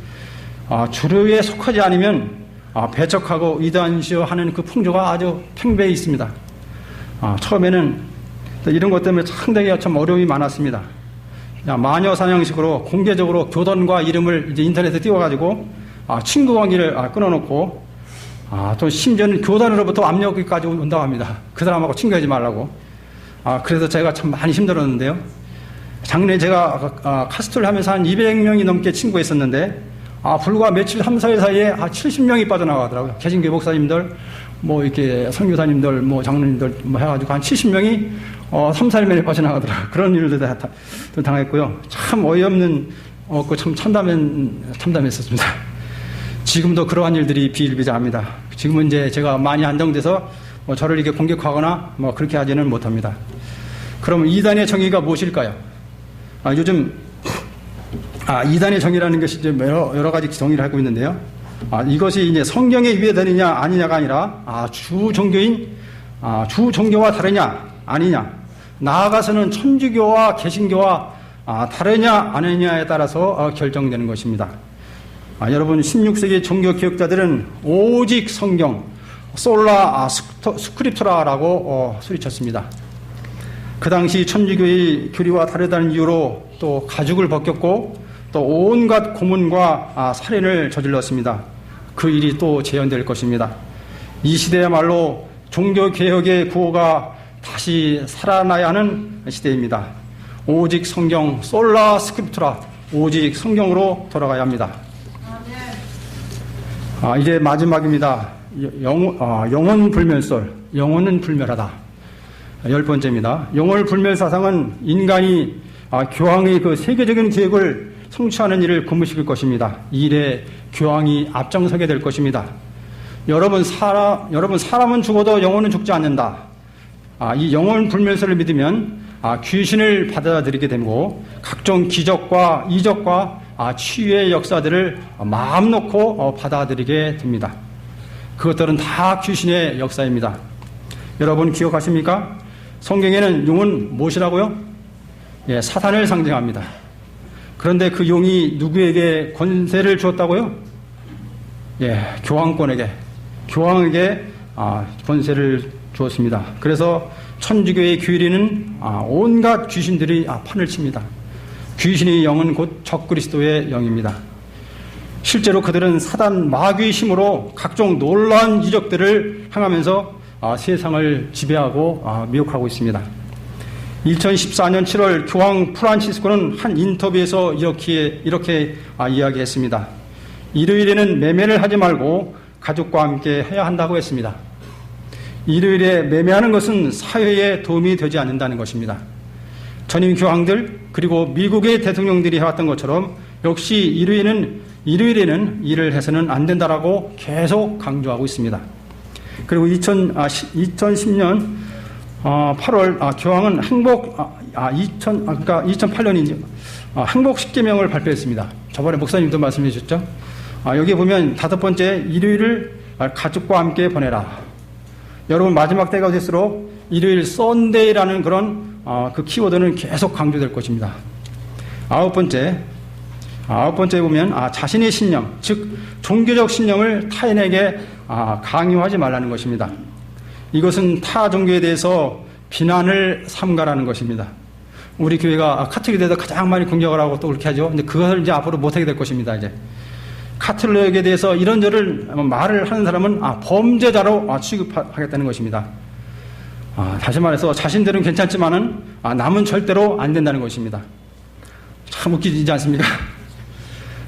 주류에 속하지 않으면 배척하고 이단시하는 그 풍조가 아주 팽배해 있습니다. 처음에는 이런 것 때문에 상당히 참 어려움이 많았습니다. 마녀 사냥식으로 공개적으로 교단과 이름을 이제 인터넷에 띄워가지고 친구 관계를 끊어놓고 또 심지어는 교단으로부터 압력까지 온다고 합니다. 그 사람하고 친구하지 말라고. 그래서 제가 참 많이 힘들었는데요. 작년에 제가 카스트를 하면서 한 200명이 넘게 친구했었는데 불과 며칠 3, 4일 사이에 70명이 빠져나가더라고요. 개신교 목사님들, 이렇게 선교사님들, 장로님들 해가지고 한 70명이 3, 4일 만에 빠져나가더라고요. 그런 일들도 당했고요. 참 어이없는, 참 참담했었습니다. 지금도 그러한 일들이 비일비재합니다. 지금은 이제 제가 많이 안정돼서 저를 이렇게 공격하거나 그렇게 하지는 못합니다. 그럼 이단의 정의가 무엇일까요? 요즘 이단의 정의라는 것이 이제 여러 가지 정의를 하고 있는데요. 이것이 이제 성경에 위배되느냐 아니냐가 아니라 주 종교와 다르냐 아니냐, 나아가서는 천주교와 개신교와 다르냐 아니냐에 따라서 결정되는 것입니다. 여러분, 16세기 종교개혁자들은 오직 성경, 솔라 스크립트라라고 소리쳤습니다. 그 당시 천주교의 교리와 다르다는 이유로 또 가죽을 벗겼고 또 온갖 고문과 살인을 저질렀습니다. 그 일이 또 재현될 것입니다. 이 시대야말로 종교개혁의 구호가 다시 살아나야 하는 시대입니다. 오직 성경, 솔라 스크립투라, 오직 성경으로 돌아가야 합니다. 이제 마지막입니다. 영혼 불멸설, 영혼은 불멸하다. 10번째입니다. 영혼 불멸 사상은 인간이 교황의 그 세계적인 계획을 성취하는 일을 고무시킬 것입니다. 이 일에 교황이 앞장서게 될 것입니다. 여러분 사람은 죽어도 영혼은 죽지 않는다. 이 영혼 불멸설을 믿으면 귀신을 받아들이게 되고 각종 기적과 이적과 치유의 역사들을 마음 놓고 받아들이게 됩니다. 그것들은 다 귀신의 역사입니다. 여러분 기억하십니까? 성경에는 용은 무엇이라고요? 예, 사탄을 상징합니다. 그런데 그 용이 누구에게 권세를 주었다고요? 예, 교황에게 권세를 주었습니다. 그래서 천주교의 규리는 온갖 귀신들이 판을 칩니다. 귀신의 영은 곧 적그리스도의 영입니다. 실제로 그들은 사단 마귀의 힘으로 각종 놀라운 이적들을 행하면서 세상을 지배하고 미혹하고 있습니다. 2014년 7월 교황 프란치스코는 한 인터뷰에서 이렇게 이야기했습니다. 일요일에는 매매를 하지 말고 가족과 함께 해야 한다고 했습니다. 일요일에 매매하는 것은 사회에 도움이 되지 않는다는 것입니다. 전임 교황들 그리고 미국의 대통령들이 해왔던 것처럼 역시 일요일에는 일을 해서는 안 된다라고 계속 강조하고 있습니다. 그리고 2010년 8월 교황은 2008년인지 행복 10계명을 발표했습니다. 저번에 목사님도 말씀해 주셨죠. 여기 보면 5번째 일요일을 가족과 함께 보내라. 여러분 마지막 때가 될수록 일요일 썬데이라는 그런 그 키워드는 계속 강조될 것입니다. 9번째 보면 자신의 신념, 즉 종교적 신념을 타인에게 강요하지 말라는 것입니다. 이것은 타 종교에 대해서 비난을 삼가라는 것입니다. 우리 교회가 카톨릭에 대해서 가장 많이 공격을 하고 또 그렇게 하죠. 근데 그것을 이제 앞으로 못하게 될 것입니다. 이제 카톨릭에 대해서 이런저런 말을 하는 사람은 범죄자로 취급하겠다는 것입니다. 다시 말해서 자신들은 괜찮지만은 남은 절대로 안 된다는 것입니다. 참 웃기지 않습니까?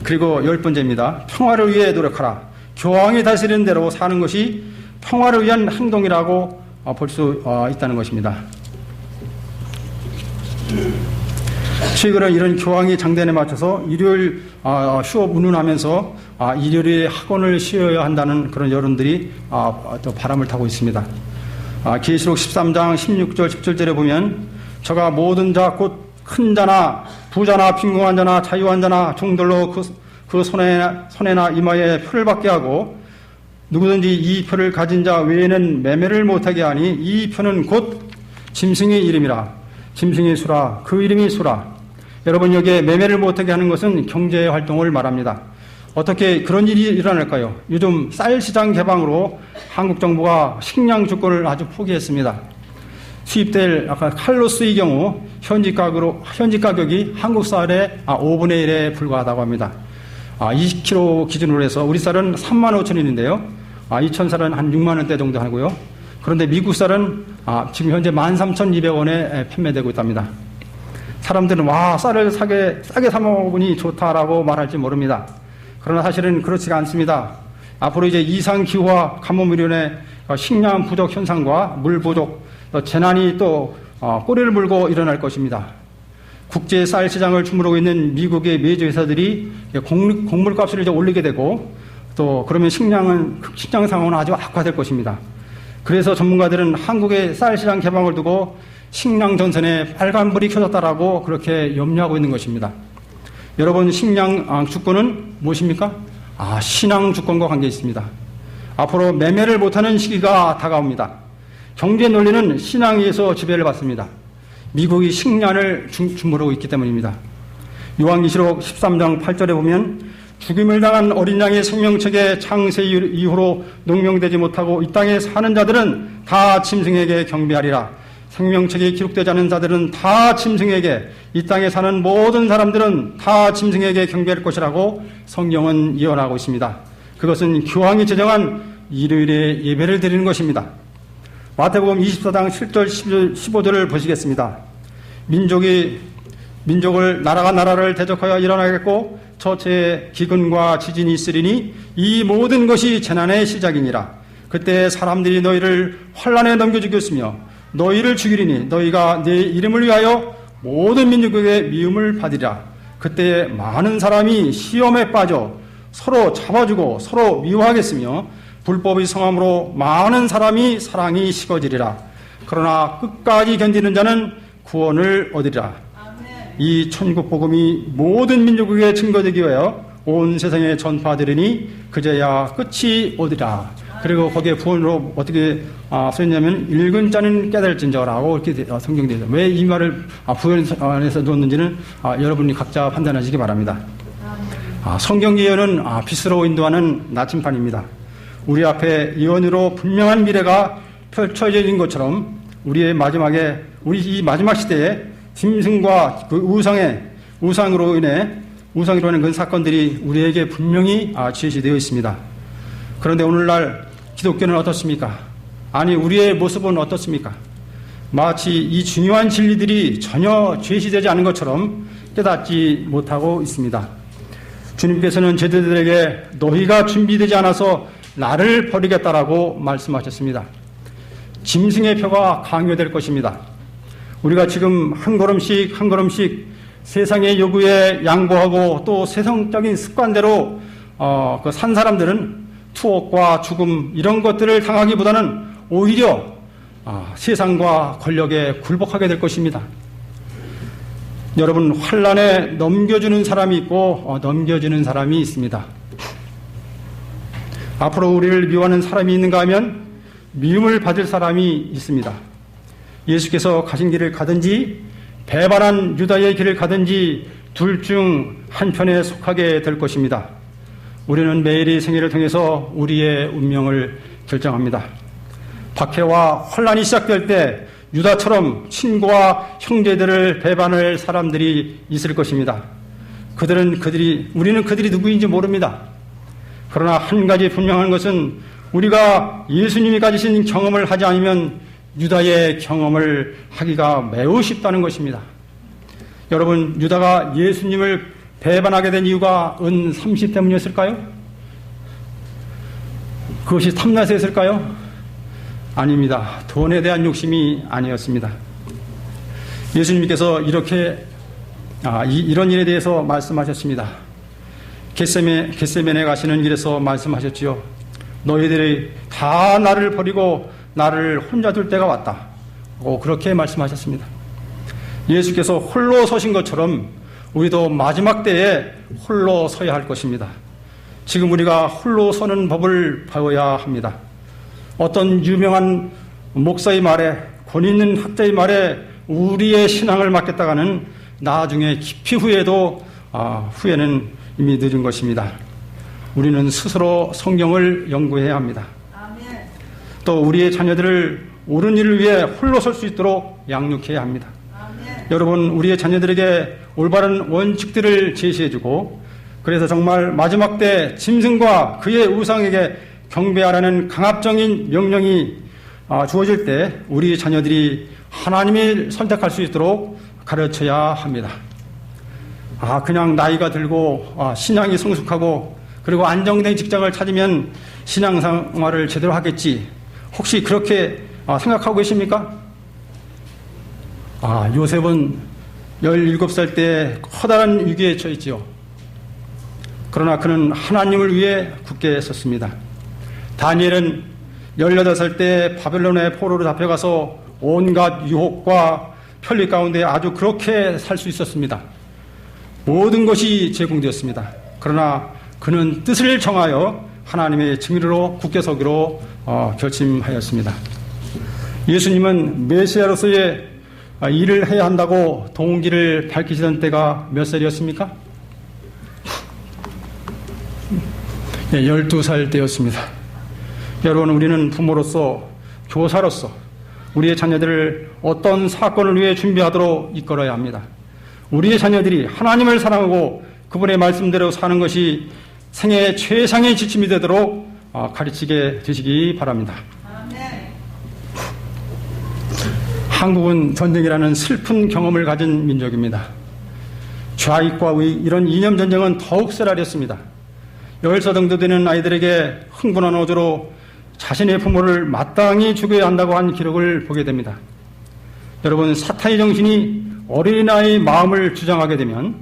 그리고 10번째입니다. 평화를 위해 노력하라. 교황이 다스리는 대로 사는 것이 평화를 위한 행동이라고 볼 수 있다는 것입니다. 최근에 이런 교황이 장단에 맞춰서 일요일 휴업 운운하면서 일요일에 학원을 쉬어야 한다는 그런 여론들이 또 바람을 타고 있습니다. 계시록 13장 16절 17절에 보면 저가 모든 자 곧 큰 자나 부자나 빈궁한 자나 자유한 자나 종들로 그 손에나 이마에 표를 받게 하고 누구든지 이 표를 가진 자 외에는 매매를 못하게 하니 이 표는 곧 짐승의 이름이라. 짐승의 수라. 그 이름이 수라. 여러분 여기에 매매를 못하게 하는 것은 경제활동을 말합니다. 어떻게 그런 일이 일어날까요? 요즘 쌀 시장 개방으로 한국 정부가 식량 주권을 아주 포기했습니다. 수입될 아까 칼로스의 경우 현지 가격이 한국 쌀의 5분의 1에 불과하다고 합니다. 20kg 기준으로 해서 우리 쌀은 35,000원인데요. 2,000쌀은 한 6만 원대 정도 하고요. 그런데 미국 쌀은 지금 현재 13,200원에 판매되고 있답니다. 사람들은 쌀을 싸게 사 먹으니 좋다라고 말할지 모릅니다. 그러나 사실은 그렇지가 않습니다. 앞으로 이제 이상기후와 가뭄으로 식량 부족 현상과 물 부족, 또 재난이 또 꼬리를 물고 일어날 것입니다. 국제 쌀 시장을 주무르고 있는 미국의 메이저 회사들이 곡물값을 이제 올리게 되고 또 그러면 식량 상황은 아주 악화될 것입니다. 그래서 전문가들은 한국의 쌀 시장 개방을 두고 식량 전선에 빨간불이 켜졌다라고 그렇게 염려하고 있는 것입니다. 여러분 식량 주권은 무엇입니까? 신앙 주권과 관계 있습니다. 앞으로 매매를 못하는 시기가 다가옵니다. 경제 논리는 신앙에 의해서 지배를 받습니다. 미국이 식량을 주무르고 있기 때문입니다. 요한계시록 13장 8절에 보면 죽임을 당한 어린 양의 생명책에 창세 이후로 농명되지 못하고 이 땅에 사는 자들은 다 짐승에게 경배하리라. 생명책에 기록되지 않은 자들은 다 짐승에게, 이 땅에 사는 모든 사람들은 다 짐승에게 경배할 것이라고 성경은 예언하고 있습니다. 그것은 교황이 제정한 일요일에 예배를 드리는 것입니다. 마태복음 24장 7절 15절을 보시겠습니다. 민족이 민족을 나라가 나라를 대적하여 일어나겠고 처체에 기근과 지진이 있으리니 이 모든 것이 재난의 시작이니라. 그때 사람들이 너희를 환난에 넘겨주겠으며 너희를 죽이리니 너희가 내 이름을 위하여 모든 민족에게 미움을 받으리라. 그때 많은 사람이 시험에 빠져 서로 잡아주고 서로 미워하겠으며 불법의 성함으로 많은 사람이 사랑이 식어지리라. 그러나 끝까지 견디는 자는 구원을 얻으리라. 이 천국 복음이 모든 민족에게 증거되기 위하여 온 세상에 전파되리니 그제야 끝이 오리라. 그리고 거기에 부언으로 어떻게 써있냐면 읽은 자는 깨달을진저라고 이렇게 성경되어 있어요. 왜 이 말을 부연 안에서 놓았는지는 여러분이 각자 판단하시기 바랍니다. 성경 예언은 빛으로 인도하는 나침판입니다. 우리 앞에 예언으로 분명한 미래가 펼쳐진 것처럼 우리 이 마지막 시대에 짐승과 그 우상으로 하는 그 사건들이 우리에게 분명히 제시되어 있습니다. 그런데 오늘날 기독교는 어떻습니까? 아니, 우리의 모습은 어떻습니까? 마치 이 중요한 진리들이 전혀 제시되지 않은 것처럼 깨닫지 못하고 있습니다. 주님께서는 제자들에게 너희가 준비되지 않아서 나를 버리겠다라고 말씀하셨습니다. 짐승의 표가 강요될 것입니다. 우리가 지금 한 걸음씩 한 걸음씩 세상의 요구에 양보하고 또 세상적인 습관대로 산 사람들은 투옥과 죽음 이런 것들을 당하기보다는 오히려 세상과 권력에 굴복하게 될 것입니다. 여러분, 환난에 넘겨주는 사람이 있고 넘겨지는 사람이 있습니다. 앞으로 우리를 미워하는 사람이 있는가 하면 미움을 받을 사람이 있습니다. 예수께서 가신 길을 가든지 배반한 유다의 길을 가든지 둘 중 한편에 속하게 될 것입니다. 우리는 매일의 생애를 통해서 우리의 운명을 결정합니다. 박해와 혼란이 시작될 때 유다처럼 친구와 형제들을 배반할 사람들이 있을 것입니다. 우리는 그들이 누구인지 모릅니다. 그러나 한 가지 분명한 것은 우리가 예수님이 가지신 경험을 하지 않으면 유다의 경험을 하기가 매우 쉽다는 것입니다. 여러분, 유다가 예수님을 배반하게 된 이유가 은 30 때문이었을까요? 그것이 탐나서였을까요? 아닙니다. 돈에 대한 욕심이 아니었습니다. 예수님께서 이런 일에 대해서 말씀하셨습니다. 겟세마네 가시는 길에서 말씀하셨지요. 너희들이 다 나를 버리고 나를 혼자 둘 때가 왔다. 그렇게 말씀하셨습니다. 예수께서 홀로 서신 것처럼 우리도 마지막 때에 홀로 서야 할 것입니다. 지금 우리가 홀로 서는 법을 배워야 합니다. 어떤 유명한 목사의 말에, 권위 있는 학자의 말에 우리의 신앙을 맡겼다가는 나중에 깊이 후회는 이미 늦은 것입니다. 우리는 스스로 성경을 연구해야 합니다. 또 우리의 자녀들을 옳은 일을 위해 홀로 설 수 있도록 양육해야 합니다. 여러분, 우리의 자녀들에게 올바른 원칙들을 제시해주고, 그래서 정말 마지막 때 짐승과 그의 우상에게 경배하라는 강압적인 명령이 주어질 때 우리 자녀들이 하나님을 선택할 수 있도록 가르쳐야 합니다. 그냥 나이가 들고 신앙이 성숙하고 그리고 안정된 직장을 찾으면 신앙생활을 제대로 하겠지. 혹시 그렇게 생각하고 계십니까? 요셉은 17살 때 커다란 위기에 처했지요. 그러나 그는 하나님을 위해 굳게 섰습니다. 다니엘은 18살 때 바벨론의 포로로 잡혀가서 온갖 유혹과 편리 가운데 아주 그렇게 살 수 있었습니다. 모든 것이 제공되었습니다. 그러나 그는 뜻을 정하여 하나님의 증인으로 굳게 서기로 결심하였습니다. 예수님은 메시아로서의 일을 해야 한다고 동기를 밝히시던 때가 몇 살이었습니까? 12살 때였습니다. 여러분, 우리는 부모로서, 교사로서 우리의 자녀들을 어떤 사건을 위해 준비하도록 이끌어야 합니다. 우리의 자녀들이 하나님을 사랑하고 그분의 말씀대로 사는 것이 생애의 최상의 지침이 되도록 가르치게 되시기 바랍니다. 한국은 전쟁이라는 슬픈 경험을 가진 민족입니다. 좌익과의 이런 이념 전쟁은 더욱 쇠락했습니다. 10살 정도 되는 아이들에게 흥분한 어조로 자신의 부모를 마땅히 죽여야 한다고 한 기록을 보게 됩니다. 여러분, 사탄의 정신이 어린아이의 마음을 주장하게 되면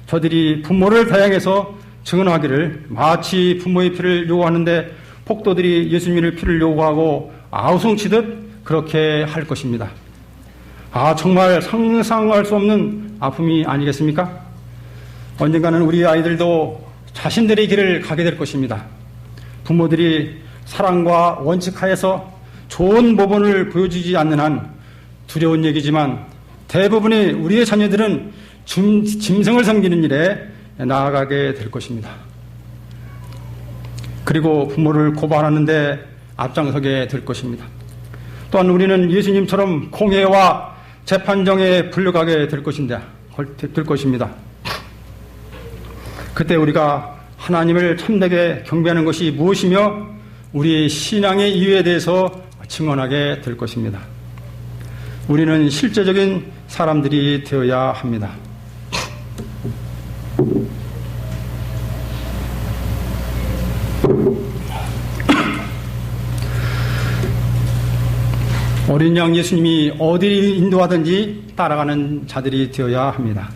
저들이 부모를 다양해서 증언하기를 마치 부모의 피를 요구하는데 폭도들이 예수님의 피를 요구하고 아우성치듯 그렇게 할 것입니다. 정말 상상할 수 없는 아픔이 아니겠습니까? 언젠가는 우리 아이들도 자신들의 길을 가게 될 것입니다. 부모들이 사랑과 원칙 하에서 좋은 모범을 보여주지 않는 한 두려운 얘기지만 대부분의 우리의 자녀들은 짐승을 섬기는 일에 나아가게 될 것입니다. 그리고 부모를 고발하는데 앞장서게 될 것입니다. 또한 우리는 예수님처럼 공회와 재판정에 불려가게 될 것입니다. 그때 우리가 하나님을 참되게 경배하는 것이 무엇이며 우리의 신앙의 이유에 대해서 증언하게 될 것입니다. 우리는 실제적인 사람들이 되어야 합니다. 어린 양 예수님이 어디 인도하든지 따라가는 자들이 되어야 합니다.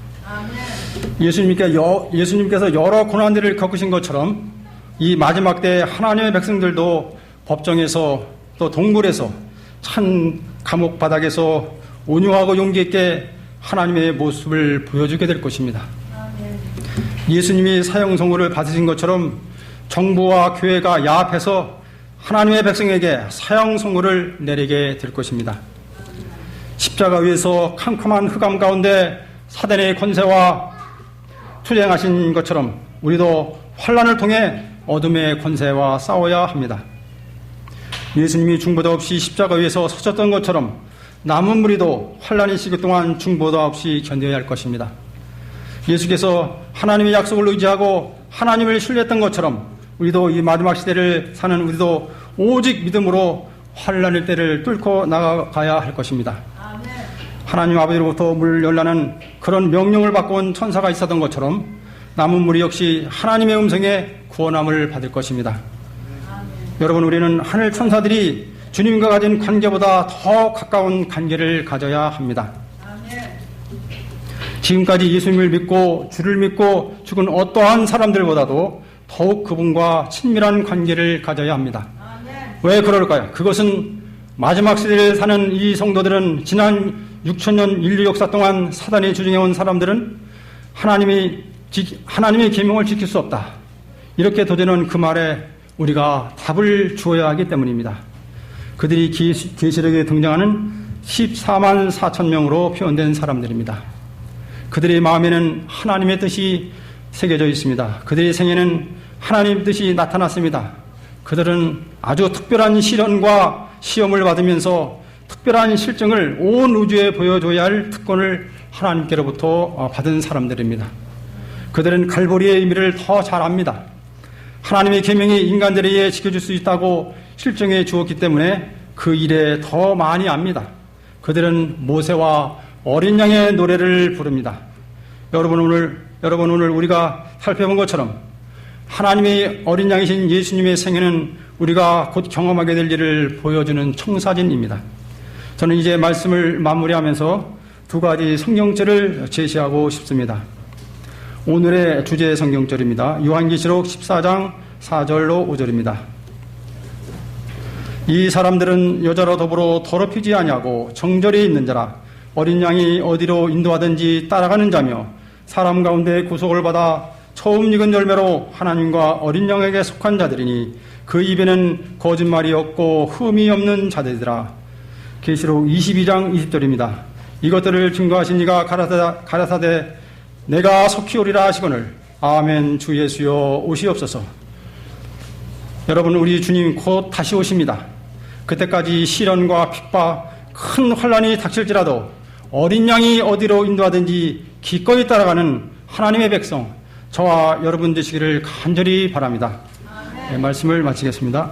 예수님께서 여러 고난들을 겪으신 것처럼 이 마지막 때 하나님의 백성들도 법정에서 또 동굴에서 찬 감옥 바닥에서 온유하고 용기 있게 하나님의 모습을 보여주게 될 것입니다. 예수님이 사형 선고를 받으신 것처럼 정부와 교회가 야합해서 하나님의 백성에게 사형 선고를 내리게 될 것입니다. 십자가 위에서 캄캄한 흑암 가운데 사단의 권세와 투쟁하신 것처럼 우리도 환난을 통해 어둠의 권세와 싸워야 합니다. 예수님이 중보다 없이 십자가 위에서 서셨던 것처럼 남은 무리도 환난의 시기 동안 중보다 없이 견뎌야 할 것입니다. 예수께서 하나님의 약속을 의지하고 하나님을 신뢰했던 것처럼 우리도 이 마지막 시대를 사는 우리도 오직 믿음으로 환난의 때를 뚫고 나가야 할 것입니다. 하나님 아버지로부터 물 열라는 그런 명령을 받고 온 천사가 있었던 것처럼 남은 무리 역시 하나님의 음성에 구원함을 받을 것입니다. 여러분, 우리는 하늘 천사들이 주님과 가진 관계보다 더 가까운 관계를 가져야 합니다. 지금까지 예수님을 믿고 주를 믿고 죽은 어떠한 사람들보다도 더욱 그분과 친밀한 관계를 가져야 합니다. 왜 그럴까요? 그것은 마지막 시대를 사는 이 성도들은 지난 6천년 인류 역사 동안 사단이 주장해온 사람들은 하나님의 계명을 지킬 수 없다. 이렇게 도전한 그 말에 우리가 답을 주어야 하기 때문입니다. 그들이 계시록에 등장하는 14만 4천 명으로 표현된 사람들입니다. 그들의 마음에는 하나님의 뜻이 새겨져 있습니다. 그들의 생애는 하나님의 뜻이 나타났습니다. 그들은 아주 특별한 시련과 시험을 받으면서 특별한 실증을 온 우주에 보여줘야 할 특권을 하나님께로부터 받은 사람들입니다. 그들은 갈보리의 의미를 더 잘 압니다. 하나님의 계명이 인간들에게 지켜줄 수 있다고 실증해 주었기 때문에 그 일에 더 많이 압니다. 그들은 모세와 어린 양의 노래를 부릅니다. 여러분 오늘 우리가 살펴본 것처럼 하나님의 어린 양이신 예수님의 생애는 우리가 곧 경험하게 될 일을 보여주는 청사진입니다. 저는 이제 말씀을 마무리하면서 두 가지 성경절을 제시하고 싶습니다. 오늘의 주제 성경절입니다. 요한계시록 14장 4절로 5절입니다. 이 사람들은 여자로 더불어 더럽히지 아니하고 정절이 있는 자라 어린 양이 어디로 인도하든지 따라가는 자며 사람 가운데 구속을 받아 처음 익은 열매로 하나님과 어린 양에게 속한 자들이니 그 입에는 거짓말이 없고 흠이 없는 자들이라. 계시록 22장 20절입니다. 이것들을 증거하신 이가 가라사대 내가 속히 오리라 하시거늘 아멘. 주 예수여 오시옵소서. 여러분, 우리 주님 곧 다시 오십니다. 그때까지 시련과 핍박 큰 환난이 닥칠지라도 어린 양이 어디로 인도하든지 기꺼이 따라가는 하나님의 백성 저와 여러분 되시기를 간절히 바랍니다. 네, 말씀을 마치겠습니다.